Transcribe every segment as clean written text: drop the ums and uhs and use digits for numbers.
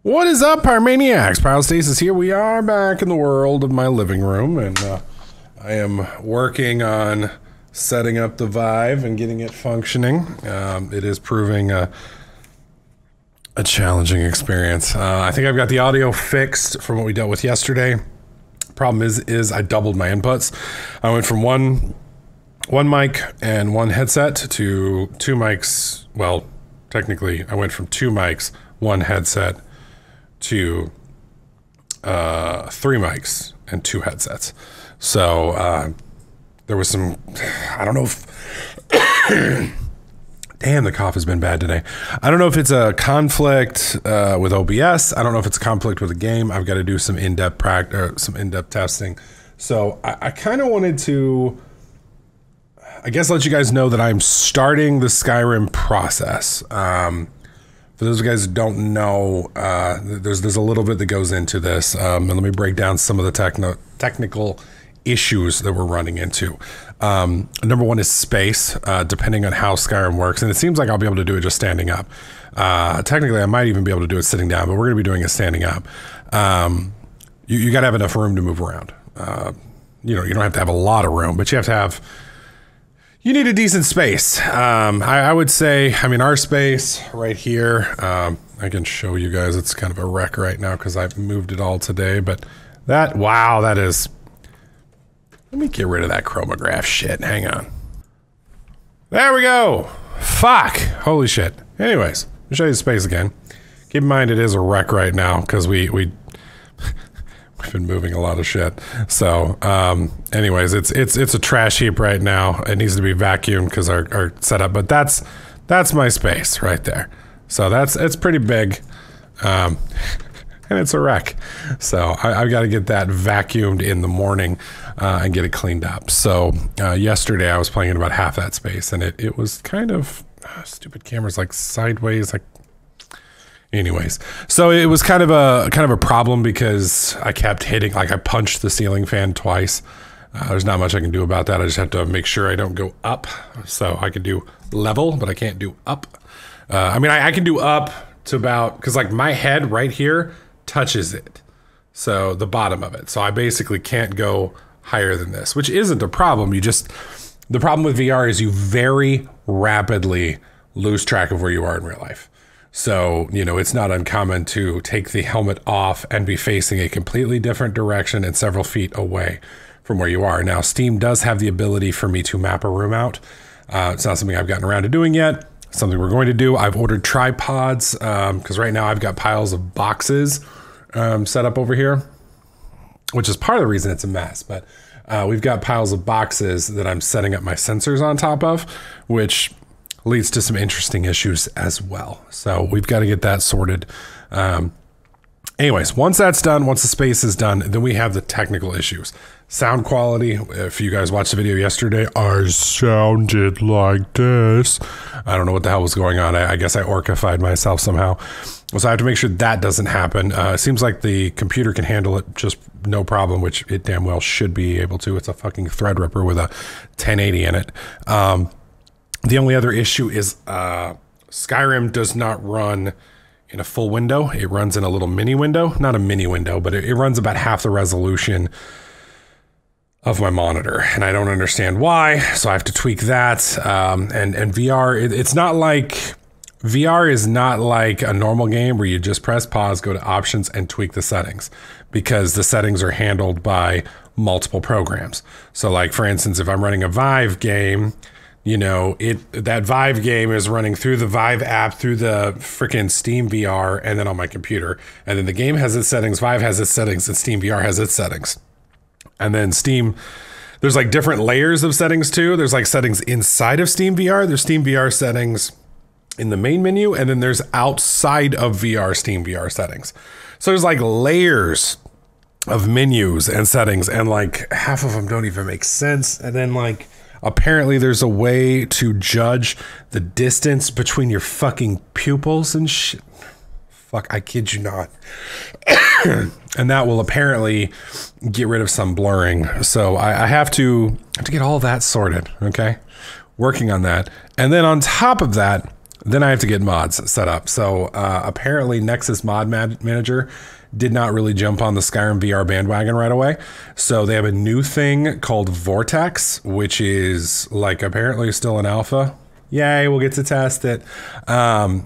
What is up, Pyromaniacs? Pyrostasis here. We are back in the world of my living room, and I am working on setting up the Vive and getting it functioning. It is proving a challenging experience. I think I've got the audio fixed from what we dealt with yesterday. Problem is I doubled my inputs. I went from one mic and one headset to two mics. Well, technically, I went from two mics, one headset, to three mics and two headsets. So there was some, I don't know if, damn, the cough has been bad today. I don't know if it's a conflict with OBS. I don't know if it's a conflict with the game. I've got to do some in-depth practice, some in-depth testing. So I kind of wanted to, I guess, let you guys know that I'm starting the Skyrim process. For those of you guys who don't know, there's a little bit that goes into this, and let me break down some of the technical issues that we're running into. Number one is space, depending on how Skyrim works, and it seems like I'll be able to do it just standing up. Technically, I might even be able to do it sitting down, but we're going to be doing it standing up. You got to have enough room to move around. You don't have to have a lot of room, but you have to have. You need a decent space. I would say, I mean, our space right here, I can show you guys, it's kind of a wreck right now because I've moved it all today, but that, wow, that is, let me get rid of that chromograph shit, hang on. There we go. Fuck, holy shit. Anyways, I'll show you the space again. Keep in mind it is a wreck right now because we've been moving a lot of shit. So, anyways, it's a trash heap right now. It needs to be vacuumed because our setup, but that's my space right there. So it's pretty big, and it's a wreck. So I've got to get that vacuumed in the morning and get it cleaned up. So yesterday I was playing in about half that space, and it was kind of stupid cameras, like sideways, like. Anyways, so it was kind of a problem because I kept hitting, like I punched the ceiling fan twice. There's not much I can do about that. I just have to make sure I don't go up. So I can do level, but I can't do up. I mean, I can do up to about, because like my head right here touches it. So the bottom of it. So I basically can't go higher than this, which isn't a problem. The problem with VR is you very rapidly lose track of where you are in real life. So, it's not uncommon to take the helmet off and be facing a completely different direction and several feet away from where you are. Now, Steam does have the ability for me to map a room out. It's not something I've gotten around to doing yet. Something we're going to do. I've ordered tripods because right now I've got piles of boxes set up over here, which is part of the reason it's a mess. But we've got piles of boxes that I'm setting up my sensors on top of, which leads to some interesting issues as well. So we've got to get that sorted. Anyways, once that's done, once the space is done, then we have the technical issues. Sound quality, if you guys watched the video yesterday, I sounded like this. I don't know what the hell was going on. I guess I orcified myself somehow. So I have to make sure that doesn't happen. It seems like the computer can handle it just no problem, which it damn well should be able to. It's a fucking Threadripper with a 1080 in it. The only other issue is Skyrim does not run in a full window. It runs in a little mini window. Not a mini window, but it runs about half the resolution of my monitor. And I don't understand why, so I have to tweak that. And VR, it's not like... VR is not like a normal game where you just press pause, go to options, and tweak the settings. Because the settings are handled by multiple programs. So like, for instance, if I'm running a Vive game... that Vive game is running through the Vive app, through the freaking Steam VR, and then on my computer. And then the game has its settings, Vive has its settings, and Steam VR has its settings. And then Steam, there's like different layers of settings too. There's like settings inside of Steam VR. There's Steam VR settings in the main menu, and then there's outside of VR Steam VR settings. So there's like layers of menus and settings, and like half of them don't even make sense. And then like, apparently there's a way to judge the distance between your fucking pupils and shit. Fuck, I kid you not. And that will apparently get rid of some blurring. So I have to get all that sorted, okay? Working on that. And then on top of that, then I have to get mods set up. So apparently Nexus Mod Manager did not really jump on the Skyrim VR bandwagon right away. So they have a new thing called Vortex, which is like apparently still in alpha. Yay, we'll get to test it. And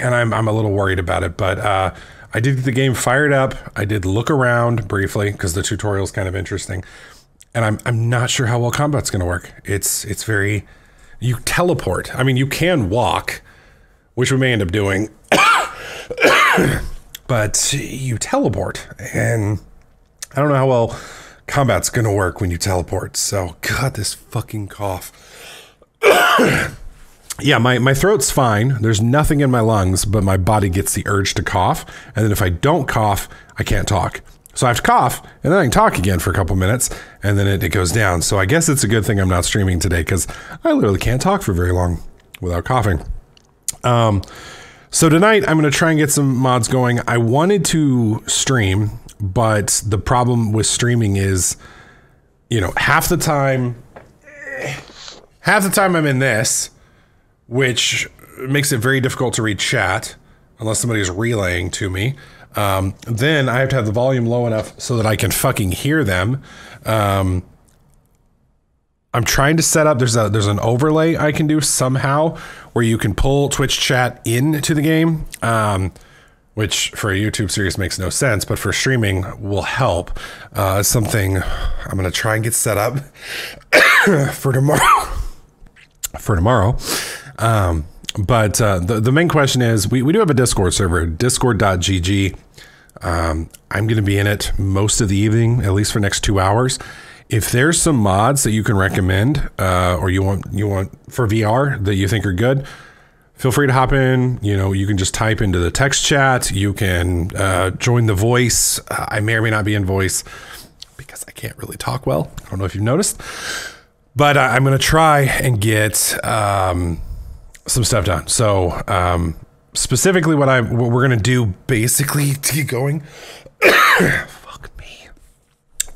I'm a little worried about it, but I did get the game fired up. I did look around briefly because the tutorial is kind of interesting. And I'm not sure how well combat's going to work. It's very, you teleport. I mean, you can walk, which we may end up doing, but you teleport, and I don't know how well combat's going to work when you teleport. So, God, this fucking cough. Yeah, my throat's fine. There's nothing in my lungs, but my body gets the urge to cough. And then if I don't cough, I can't talk. So I have to cough, and then I can talk again for a couple minutes, and then it goes down. So I guess it's a good thing I'm not streaming today, because I literally can't talk for very long without coughing. So tonight, I'm going to try and get some mods going. I wanted to stream, but the problem with streaming is, you know, half the time I'm in this, which makes it very difficult to read chat unless somebody is relaying to me. Then I have to have the volume low enough so that I can fucking hear them. I'm trying to set up, there's an overlay I can do somehow where you can pull Twitch chat into the game, which for a YouTube series makes no sense, but for streaming will help. Something I'm going to try and get set up for tomorrow. But the main question is, we do have a Discord server, discord.gg. I'm going to be in it most of the evening, at least for the next 2 hours. If there's some mods that you can recommend, or you want for VR that you think are good, feel free to hop in. You know, you can just type into the text chat. You can join the voice. I may or may not be in voice because I can't really talk well. I don't know if you've noticed, but I'm going to try and get some stuff done. So specifically what we're going to do basically to get going, fuck me.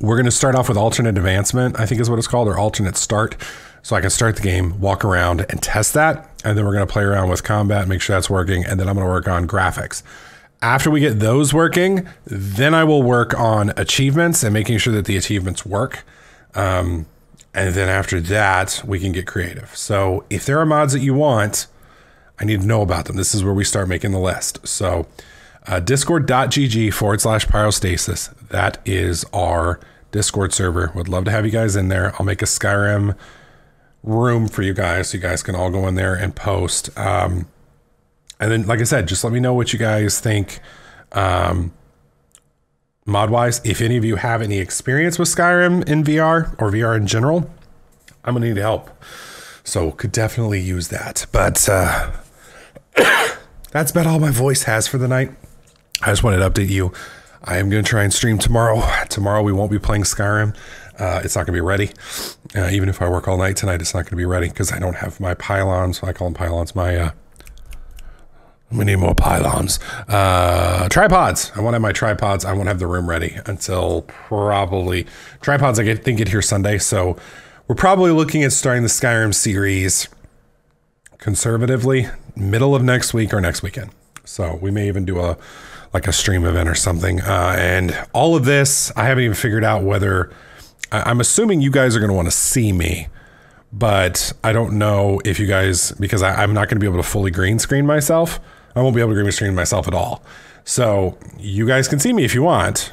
We're going to start off with alternate advancement, I think is what it's called, or alternate start. So I can start the game, walk around and test that. And then we're going to play around with combat, make sure that's working. And then I'm going to work on graphics. After we get those working, then I will work on achievements and making sure that the achievements work. And then after that, we can get creative. So if there are mods that you want, I need to know about them. This is where we start making the list. So discord.gg/pyrostasis. That is our Discord server. Would love to have you guys in there. I'll make a Skyrim room for you guys so you guys can all go in there and post. And then, like I said, just let me know what you guys think mod-wise. If any of you have any experience with Skyrim in VR or VR in general, I'm gonna need help. So could definitely use that. But that's about all my voice has for the night. I just wanted to update you. I am going to try and stream tomorrow. Tomorrow we won't be playing Skyrim. It's not going to be ready. Even if I work all night tonight, it's not going to be ready because I don't have my pylons. I call them pylons. We need more pylons. Tripods. I won't have my tripods. I won't have the room ready until probably tripods. I think get here Sunday. So we're probably looking at starting the Skyrim series conservatively middle of next week or next weekend. So we may even do a stream event or something. And all of this, I haven't even figured out whether, I'm assuming you guys are going to want to see me, but I don't know if you guys, because I'm not going to be able to fully green screen myself. I won't be able to green screen myself at all. So you guys can see me if you want,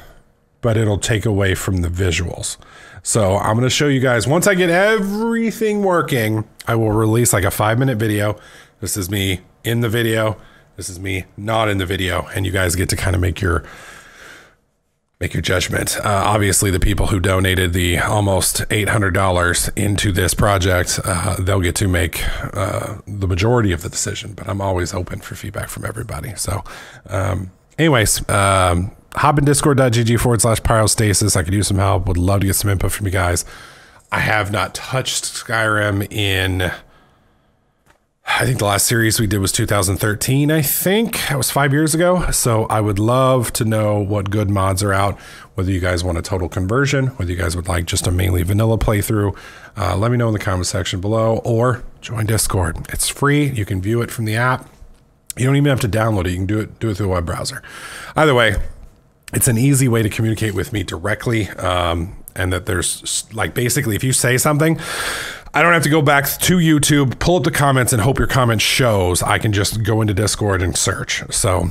but it'll take away from the visuals. So I'm going to show you guys, once I get everything working, I will release like a 5-minute video. This is me in the video. This is me not in the video. And you guys get to kind of make your judgment. Obviously, the people who donated the almost $800 into this project, they'll get to make the majority of the decision, but I'm always open for feedback from everybody. So anyways, hop in discord.gg/pyrostasis. I could use some help. Would love to get some input from you guys. I have not touched Skyrim in I think the last series we did was 2013, I think. That was 5 years ago. So I would love to know what good mods are out, whether you guys want a total conversion, whether you guys would like just a mainly vanilla playthrough. Let me know in the comment section below, or join Discord. It's free. You can view it from the app. You don't even have to download it. You can do it through a web browser. Either way, it's an easy way to communicate with me directly. And that there's like, basically, if you say something, I don't have to go back to YouTube, pull up the comments and hope your comment shows. I can just go into Discord and search. So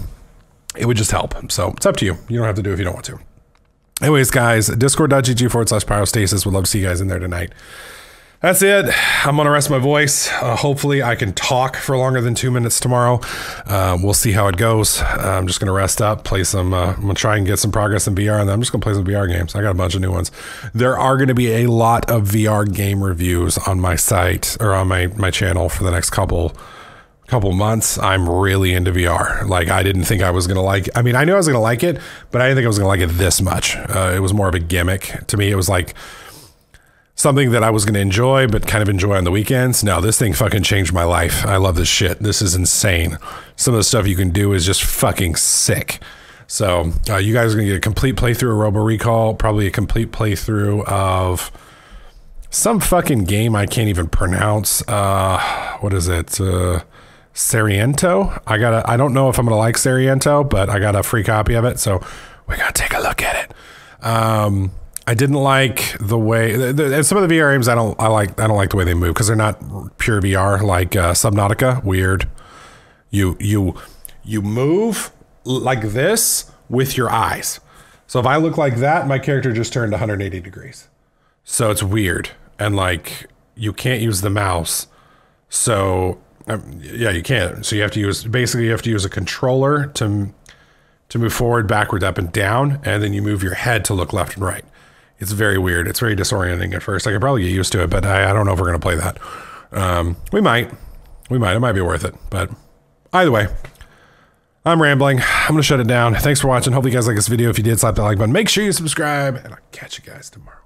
it would just help. So it's up to you. You don't have to do it if you don't want to. Anyways, guys, discord.gg/pyrostasis. Would love to see you guys in there tonight. That's it. I'm going to rest my voice. Hopefully I can talk for longer than 2 minutes tomorrow. We'll see how it goes. I'm just going to rest up, play some, I'm going to try and get some progress in VR, and then I'm just going to play some VR games. I got a bunch of new ones. There are going to be a lot of VR game reviews on my site, or on my channel for the next couple months. I'm really into VR. Like, I didn't think I was going to like, I mean, I knew I was going to like it, but I didn't think I was going to like it this much. It was more of a gimmick. To me, it was like something that I was going to enjoy, but kind of enjoy on the weekends. No, this thing fucking changed my life. I love this shit. This is insane. Some of the stuff you can do is just fucking sick. So you guys are going to get a complete playthrough of Robo Recall, probably a complete playthrough of some fucking game I can't even pronounce. What is it? Sariento? I don't know if I'm going to like Sariento, but I got a free copy of it. So we're going to take a look at it. I didn't like the way some of the VR games I don't like the way they move, because they're not pure VR, like Subnautica. Weird. You move like this with your eyes. So if I look like that, my character just turned 180 degrees. So it's weird, and like you can't use the mouse. So yeah, you can't. So you have to use a controller to move forward, backward, up, and down, and then you move your head to look left and right. It's very weird. It's very disorienting at first. I could probably get used to it, but I don't know if we're going to play that. We might. It might be worth it. But either way, I'm rambling. I'm going to shut it down. Thanks for watching. Hopefully you guys like this video. If you did, slap that like button. Make sure you subscribe, and I'll catch you guys tomorrow.